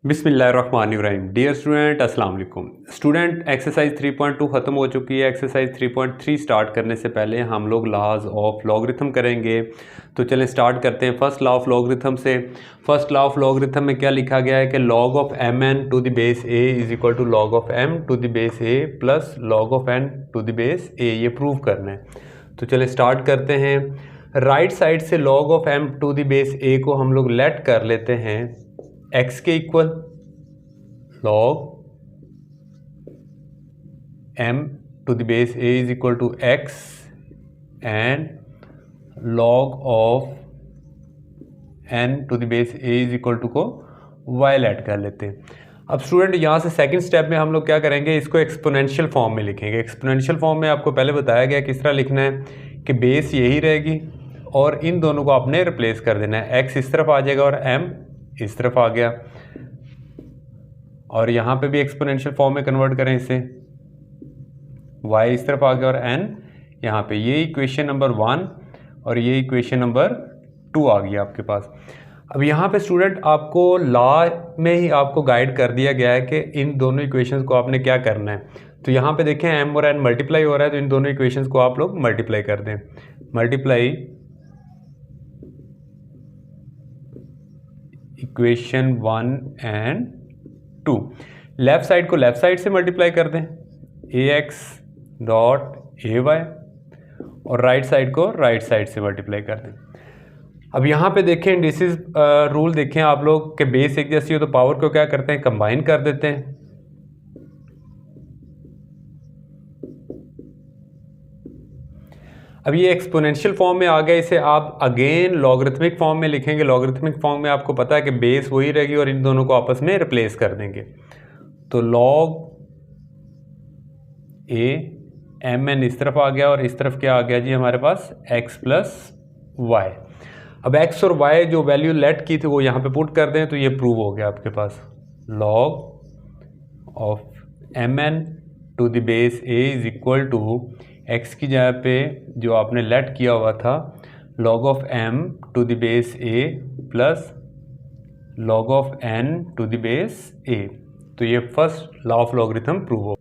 बिस्मिल्लाहिर्रहमानिर्रहीम। Dear student, अस्सलाम वालेकुम। स्टूडेंट, एक्सरसाइज 3.2 ख़त्म हो चुकी है। एक्सरसाइज 3.3 स्टार्ट करने से पहले हम लोग लॉज ऑफ लॉगरिथम करेंगे। तो चलें स्टार्ट करते हैं फर्स्ट लॉ ऑफ लॉगरिथम से। फर्स्ट लॉ ऑफ लॉगरिथम में क्या लिखा गया है कि log of M N to the base A is equal to log of M to the base A plus log of N to the base A. ये prove करना है। तो चलें स्टार्ट करते हैं। राइट साइड से log of M to the base A को हम लोग लेट कर लेते हैं x के equal log m to the base a is equal to x and log of n to the base a is equal to को y let कर लेते हैं। अब स्टूडेंट यहाँ से सेकंड स्टेप में हम लोग क्या करेंगे, इसको एक्सपोनेंशियल फॉर्म में लिखेंगे। एक्सपोनेंशियल फॉर्म में आपको पहले बताया गया किस तरह लिखना है कि बेस यही रहेगी और इन दोनों को आपने रिप्लेस कर देना है। x इस तरफ आ जाएगा और m इस तरफ आ गया, और यहाँ पे भी एक्सपोनेंशियल फॉर्म में कन्वर्ट करें इसे, y इस तरफ आ गया और n यहाँ पे। ये इक्वेशन नंबर 1 और ये इक्वेशन नंबर 2 आ गई आपके पास। अब यहाँ पे स्टूडेंट आपको लॉ में ही आपको गाइड कर दिया गया है कि इन दोनों इक्वेशंस को आपने क्या करना है। तो यहाँ पे देखें m और n मल्टीप्लाई हो रहा है, तो इन दोनों इक्वेशंस को आप लोग मल्टीप्लाई कर दें। Multiply equation 1 and 2। Left side को लेफ्ट साइड से मल्टीप्लाई कर दें, ax डॉट ए वाई, और राइट साइड को राइट साइड से मल्टीप्लाई कर दें। अब यहाँ पे देखें इंडिसेस रूल देखें आप लोग कि बेस एक जैसी हो तो पावर को क्या करते हैं, कंबाइन कर देते हैं। अब ये एक्सपोनेंशियल फॉर्म में आ गया, इसे आप अगेन लॉगरिथमिक फॉर्म में लिखेंगे। लॉगरिथमिक फॉर्म में आपको पता है कि बेस वही रहेगी और इन दोनों को आपस में रिप्लेस कर देंगे। तो लॉग ए एम एन इस तरफ आ गया और इस तरफ क्या आ गया जी हमारे पास x प्लस वाई। अब x और y जो वैल्यू लेट की थी वो यहाँ पे पुट कर दें, तो ये प्रूव हो गया आपके पास। Log of M N to the base a is equal to x की जगह पे जो आपने लेट किया हुआ था log of m to the base a plus log of n to the base a। तो ये first law of logarithm prove हो।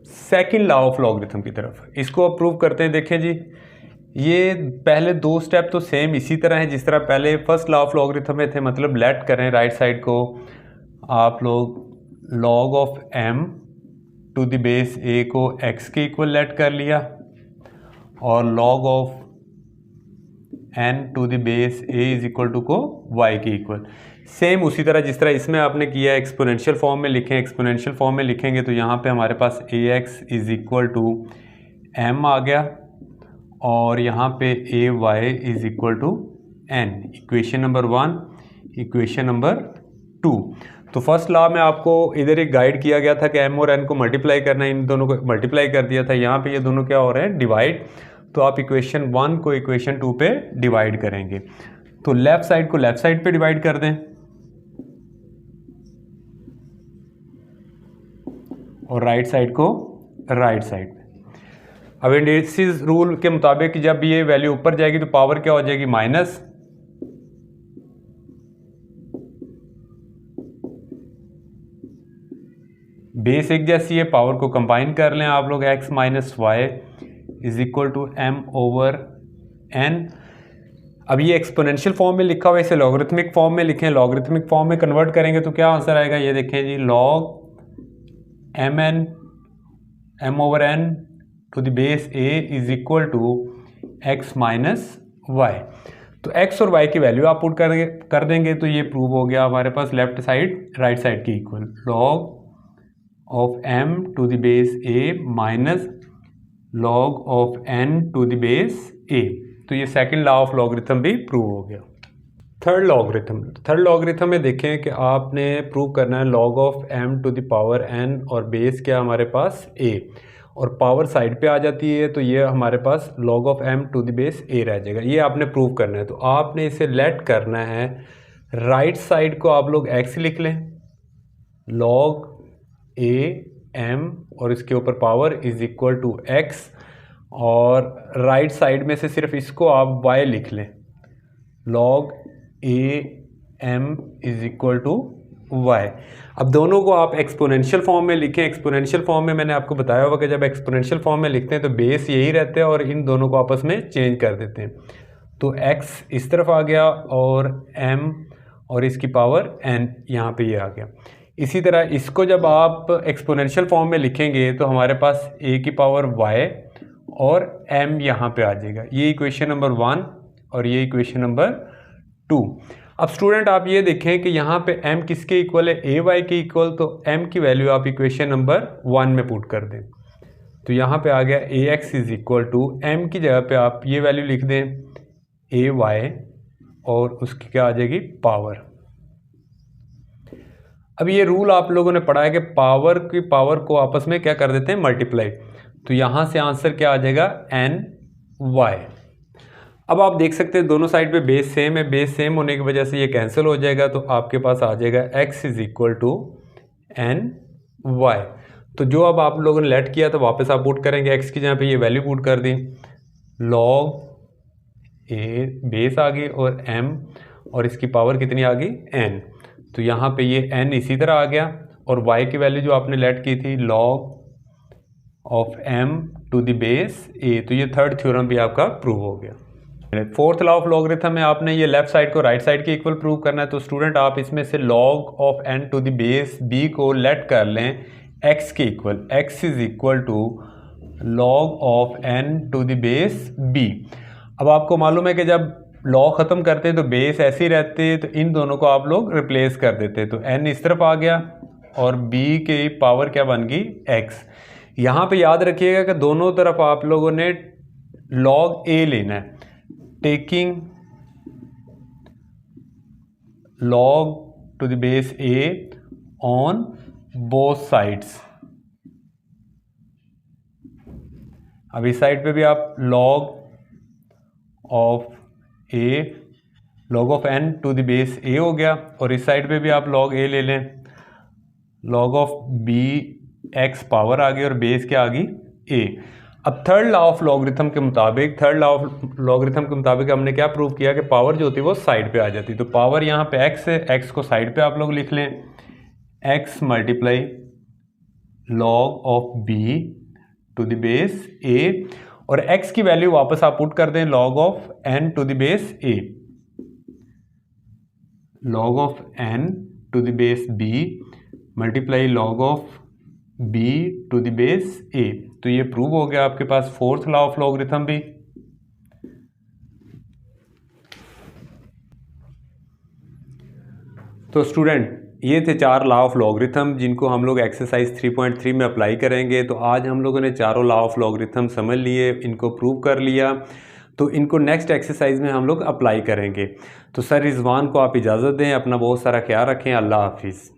सेकंड लॉ ऑफ लॉगरिथम की तरफ इसको अब प्रूव करते हैं। देखें जी, ये पहले दो स्टेप तो सेम इसी तरह है जिस तरह पहले फर्स्ट लॉ ऑफ लॉगरिथम में थे, मतलब लेट करें राइट साइड को आप लोग log of m to the base a को x के इक्वल लेट कर लिया और log of n to the base a is equal to को y के इक्वल। सेम उसी तरह जिस तरह इसमें आपने किया है, एक्सपोनेंशियल फॉर्म में लिखें। एक्सपोनेंशियल फॉर्म में लिखेंगे तो यहाँ पे हमारे पास ax is equal to m आ गया और यहाँ पे ay is equal to n। Equation number 1, equation number 2। तो फर्स्ट लॉ में आपको इधर एक गाइड किया गया था कि m और n को मल्टीप्लाई करना है, इन दोनों को मल्टीप्लाई कर दिया था। यहाँ पे ये दोनों क्या हो रहे हैं, डिवाइड। तो आप इक्वेशन 1 को इक्वेशन 2 पे डिवाइड करेंगे। तो लेफ्ट साइड को लेफ्ट साइड पे डिवाइड कर दें और राइट साइड को राइट साइड पे। अब इंडिसेस रूल के मुताबिक जब ये वैल्यू ऊपर जाएगी तो पावर क्या हो जाएगी, माइनस। बेस एक जैसी है, पावर को कंबाइन कर लें आप लोग, x minus y is equal to m over n। अब ये एक्सपोनेंशियल फॉर्म में लिखा हुआ है, इसे लॉगरिथमिक फॉर्म में लिखें। लॉगरिथमिक फॉर्म में कन्वर्ट करेंगे तो क्या आंसर आएगा, ये देखें जी, log m over n to the base a is equal to x minus y. तो x और y की वैल्यू आप पुट कर देंगे तो ये प्रूव हो गया हमारे पास लेफ्ट साइड राइट साइड की equal. log of m to the base a minus log of n to the base a। तो ये सेकंड लॉ ऑफ लॉगरिथम भी प्रूव हो गया। थर्ड लॉगरिथम में देखें कि आपने प्रूव करना है log of m to the power n और बेस क्या हमारे पास a, और पावर साइड पे आ जाती है तो ये हमारे पास log of m to the base a रह जाएगा। ये आपने प्रूव करना है। तो आपने इसे लेट करना है, राइट साइड को आप लोग x लिख लें, log a m और इसके ऊपर power is equal to x, और राइट साइड में से सिर्फ इसको आप y लिख लें, log a m is equal to y। अब दोनों को आप एक्सपोनेंशियल फॉर्म में लिखें। एक्सपोनेंशियल फॉर्म में मैंने आपको बताया होगा कि जब एक्सपोनेंशियल फॉर्म में लिखते हैं तो बेस यही रहते हैं और इन दोनों को आपस में चेंज कर देते हैं। तो x इस तरफ आ गया और m और इसकी पावर n यहाँ पे ये आ गया। इसी तरह इसको जब आप एक्सपोनेंशियल फॉर्म में लिखेंगे तो हमारे पास a की पावर y और m यहाँ पे आ जाएगा। ये इक्वेशन नंबर 1 और ये इक्वेशन नंबर 2। अब स्टूडेंट आप ये देखें कि यहाँ पे m किसके इक्वल है, ए वाई के इक्वल, तो m की वैल्यू आप इक्वेशन नंबर 1 में पुट कर दें। तो यहाँ पे आ गया A x is equal to M की जगह पे आप ये वैल्यू लिख दें ए वाई और उसकी क्या आ जाएगी पावर। अब ये रूल आप लोगों ने पढ़ा है कि पावर की पावर को आपस में क्या कर देते हैं मल्टीप्लाई। तो यहाँ से आंसर क्या आ जाएगा एन वाई। अब आप देख सकते हैं दोनों साइड पे बेस सेम है, बेस सेम होने की वजह से ये कैंसिल हो जाएगा। तो आपके पास आ जाएगा x is equal to n y. तो जो अब आप लोगों ने लेट किया तो वापस आप पुट करेंगे, x की जहाँ पे ये वैल्यू पुट कर दी, लॉग ए बेस आ गई और m और इसकी पावर कितनी आ गई n। तो यहाँ पे ये n इसी तरह आ गया और y की वैल्यू जो आपने लेट की थी log of m to the base a। तो ये थर्ड थ्योरम भी आपका प्रूव हो गया। फोर्थ लॉ ऑफ लॉगरिथम में आपने ये लेफ्ट साइड को राइट साइड के इक्वल प्रूव करना है। तो स्टूडेंट आप इसमें से log of n to the base b को लेट कर लें x के equal, x is equal to log of n to the base b। अब आपको मालूम है कि जब लॉग ख़त्म करते हैं तो बेस ऐसे ही रहते हैं, तो इन दोनों को आप लोग रिप्लेस कर देते हैं। तो n इस तरफ आ गया और b की पावर क्या बन गई x। यहाँ पे याद रखिएगा कि दोनों तरफ आप लोगों ने लॉग a लेना है, taking log to the base a on both sides। अब इस साइड पे भी आप log of a log of n to the base a हो गया और इस साइड पे भी आप log a ले लें, log of b x power आ गई और बेस क्या आ गई a। अब थर्ड लॉ ऑफ लॉगरिथम के मुताबिक हमने क्या प्रूव किया कि पावर जो होती है वो साइड पे आ जाती है। तो पावर यहाँ पे x है, x को साइड पे आप लोग लिख लें, x multiply log of b to the base a और x की वैल्यू वापस आप पुट कर दें log of n to the base a, log of n to the base b multiply log of b to the base a। तो ये prove हो गया आपके पास फोर्थ लॉ ऑफ लॉगरिथम भी। तो स्टूडेंट ये थे 4 लॉ ऑफ लॉगरिथम जिनको हम लोग एक्सरसाइज 3.3 में अप्लाई करेंगे। तो आज हम लोगों ने चारों लॉ ऑफ लॉगरिथम समझ लिए, इनको प्रूव कर लिया। तो इनको नेक्स्ट एक्सरसाइज में हम लोग अप्लाई करेंगे। तो सर रिजवान को आप इजाज़त दें, अपना बहुत सारा ख्याल रखें। अल्लाह हाफिज़।